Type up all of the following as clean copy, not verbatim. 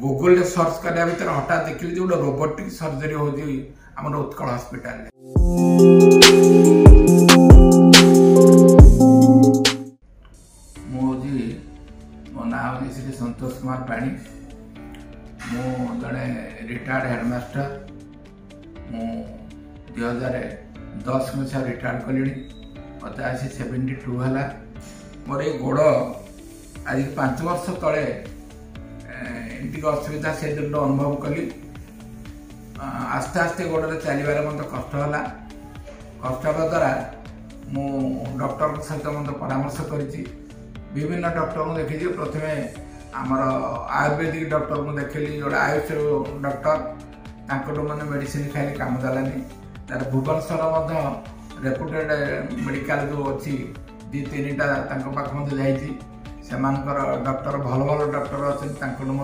Google search करने भर हठात देखिए जो गोटे robotic surgery home Utkal hospital. मो ना हूँ श्री संतोष कुमार पाणी। मु जड़े रिटायर्ड हेडमास्टर। मु 2010 मसीहा रिटायर्ड कली। मत आसी 72 है। मोर ये गोड़ आज 5 वर्ष तले एमती असुविधा से दिन अनुभव कली। आस्ते आस्ते गोड़े चलबार मत कष्ट है। कष्ट हवा द्वारा मु डॉक्टर सहित मत परामर्श करी। विभिन्न डॉक्टर को देखी। प्रथमे आमर आयुर्वेदिक डॉक्टर को देखली जो आयुष डॉक्टर मैंने मेडिसिन खाई काम देलानी। तार भुवनेश्वर रेपुटेड मेडिकल जो अच्छी 2-3टा पाख मत जाकर डॉक्टर भल भल डॉक्टर अच्छे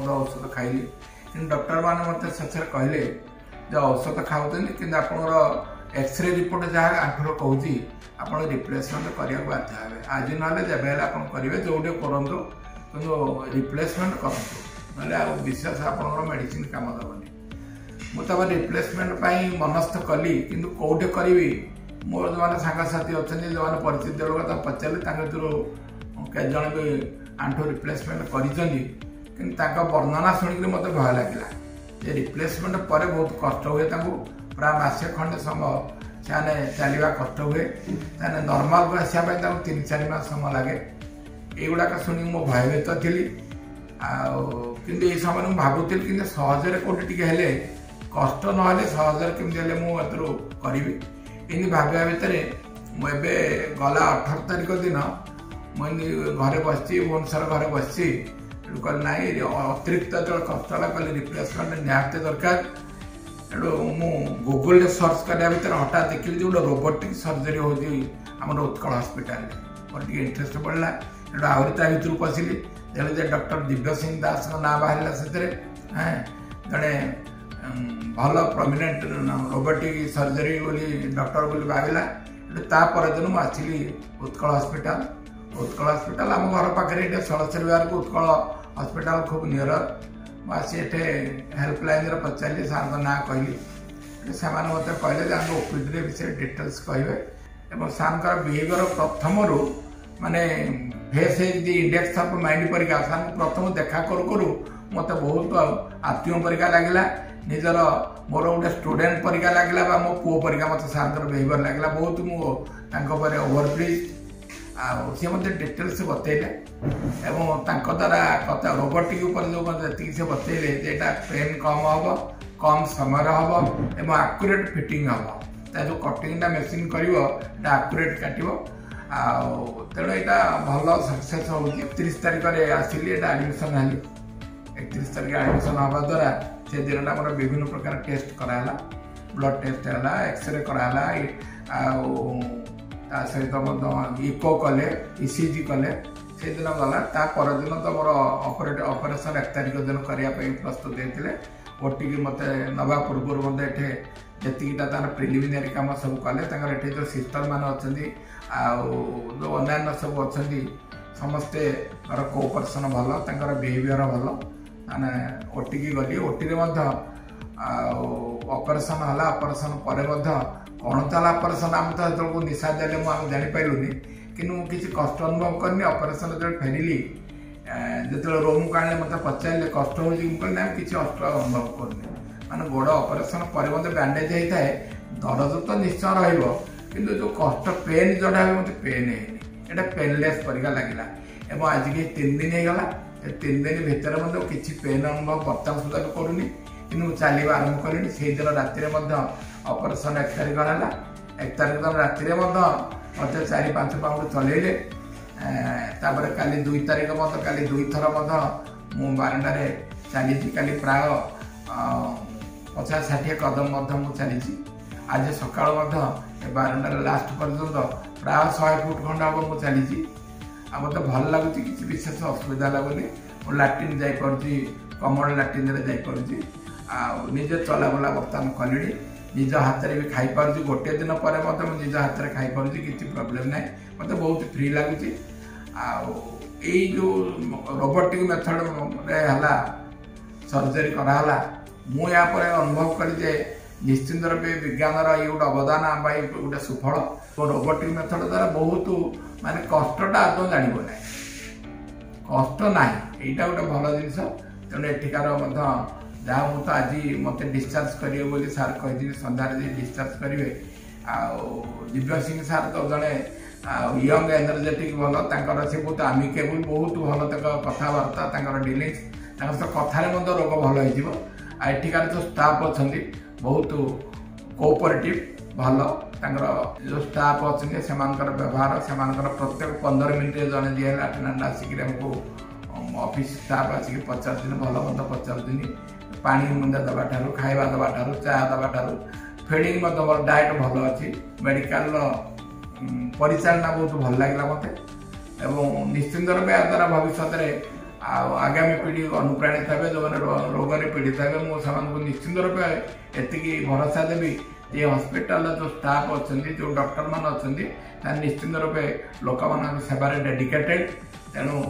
औषध खाइली। कि डॉक्टर मैंने मत शेष कहले जो औषध खाऊँ कि आप एक्सरे रिपोर्ट जहाँ आंठुर कहूँ आप रिप्लेसमेंट करने बाध्य हे। आज ना जब आप करेंगे जोटे करूँ कि रिप्लेसमेंट करूँ ना विशेष आप मेडिसिन कम दबनी। मुझे रिप्लेसमेंट मनस्थ कली कि कौटे करी। मोर जो मैंने सांगसाथी अच्छा जो मैंने परिचित लोग पचारे कई जन भी आंठू रिप्लेसमेंट कर वर्णना शुणिक मत भय लगे। रिप्लेसमेंट पर बहुत कष्ट हुए। प्राय मसे खंडे समय से चलवा कष्ट हुए। नॉर्मल को आसापी 3-4 मास समय लगे। युवाक शुणी मो भयभीत थी। कि समय भावुली कि सहजरे कौटे टे कष्ट ना सहजरे केमी मुझे करी। इन भाविया भितर मुझे गला 18 तारीख दिन मुझे घरे बस भुवनेश्वर घरे बस कल ना अतिरिक्त जो कष्ट है कल रिप्लेसमेंट निहाती दरकार। मु गूगल सर्च करने भर हठात देखिए जो गोटे robotic surgery home Utkal hospital. More interest पड़ा। आहरी ता भर पशिली देखिए डॉक्टर दिव्य सिंह दास ना बाहर से जड़े भल प्रोमिनेंट रोबोटिक सर्जरी बोली डॉक्टर बोली भाविला। दिन मुझे उत्कल हस्पिटाल। उत्कल हस्पिटाल आम घर पाखे षड़श्री विहार को उत्कल हस्पिटाल खूब नियर। मुझे हेल्पलाइन पचारि सार ना कहली। से मत कहले ओपीडी विषय डिटेल्स कहे। सार बिहेवियर प्रथम रू माने फेस इंडेक्स ऑफ माइंड परिका सार प्रथम देखा करू मत बहुत आत्मीय परिका लगे। निजर मोर गोटे स्टूडेंट परिका लगे मो पुओ परिका मत सार बिहेवियर लगे। बहुत मुझे ओवरब्रिज सी मत डिटेल्स बतैले द्वारा कथा रोबोटिक जो जी से बतैले पेन कम हम कम समय हम आक्यूरेट फिटिंग हम जो कटिंगटा मेसीन कर आक्यूरेट काटो। तेणु यहाँ भल सक्सेस हो। 31 तारीख में आसिली एडमिशन है। 31 तारीख एडमिशन हवा द्वारा से दिन मोर विभिन्न प्रकार टेस्ट कराला। ब्लड टेस्ट है, एक्सरे कराला, सहित इको कले, ईसीजी कले। से दिन गला दिन तो मोर ऑपरेशन 1 तारीख दिन करने प्रस्तुत होते। ओटी मत नवा पूर्व मत जीटा तार प्रिलिमिनारी कम सब कले। जो सिस्टर मान अच्छा जो अन्य सब अच्छा समस्ते कोऑपरेशन भल बिहेवियर भल। माने ओटी की गली ओटी ऑपरेशन है। ऑपरेशन पर कौन चला ऑपरेशन आम तो निशा देले मुझे जापारूनी कि किसी कष्ट अनुभव करनी। ऑपरेशन जो फेरिली जो रूम को आने मत पचारे कष्ट हो ना किसी कष्ट अनुभव करनी। माने गोड़ ऑपरेशन पर मत बैंडेज होता है। दर्द तो निश्चय रही जो कष्ट पेन जोड़ा मत पेन है पेनलेस परिका लगे। आज के 3 दिन होगा। 3 दिन भितर किसी पेन अनुभव बर्तमान सुधा भी करूनी कि चलवा आरंभ करी। से दिन राति ऑपरेशन 1 तारीख है। 1 तारीख दिन राति मत 4-5 पाउंड चलैले। काली 2 तारीख मत काली 2 थर मु बारंडारे चली काली प्राय 50-60 कदम चली। आज सका बारंडार लास्ट पर्यटन प्राय 100 फुट खंड हम मुझे चली। मत भल लगुच कि विशेष असुविधा लगुनि। लाट्रिन जापी कमल लाट्रिन जापी निजे चलाबुला बर्तमान कली। निज हाथ में भी खाई पार्टी गोटे दिन पर निज हाथ में खाई पार्टी किसी प्रोब्लेम ना मत बहुत फ्री लगुच। जो रोबोटिक मेथड है सर्जरी कराला मु या पर अनुभव करी जे निश्चिंत रूपे विज्ञान ये गोटे अवदान गोटे सुफल रोबोटिक मेथड द्वारा बहुत माने कष्टा आदौ जानव ना कष्ट ना यहाँ गोटे भल जिनस तेणु एठिकार जहाँ मुझे आज मत डिस्चार्ज करेंगे बोली सार कही सन्धार डिस्चार्ज करेंगे दिव्य सिंह सार तो जड़े यंग एनर्जेटिक भल सी बहुत आमिकेबल बहुत भल कथबार्ता डिलिंग्स कथार रोग भल होठिकार जो स्टाफ अच्छा बहुत कोऑपरेटिव भल जो स्टाफ अच्छे से व्यवहार से प्रत्येक 15 मिनट जड़े दिए अटेंडेंट आसिक ऑफिस स्टाफ आसिक पचार दिन भल मत पचार दिन पानी मुंदा दबा ठारू खाइबा दबा ठारू चाह दबा ठारू फीडिंग डाएट भल अच्छी मेडिकल परिचालना बहुत भल लगे मत निश्चिंत रूप द्वारा भविष्य आगामी पीढ़ी अनुप्राणित हे जो रोग से पीड़ित हे मुझे निश्चिंत रूप एति भरोसा देवी ये हॉस्पिटल जो स्टाफ अच्छा जो डॉक्टर मान अच्छा निश्चिंत रूपे लोक मान सेवार डेडिकेटेड तेणु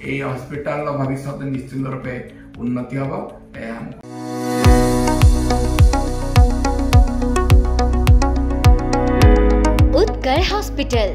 ये हॉस्पिटल भविष्य निश्चिंत रूपे उन्नति हम उत्कर्ष हॉस्पिटल।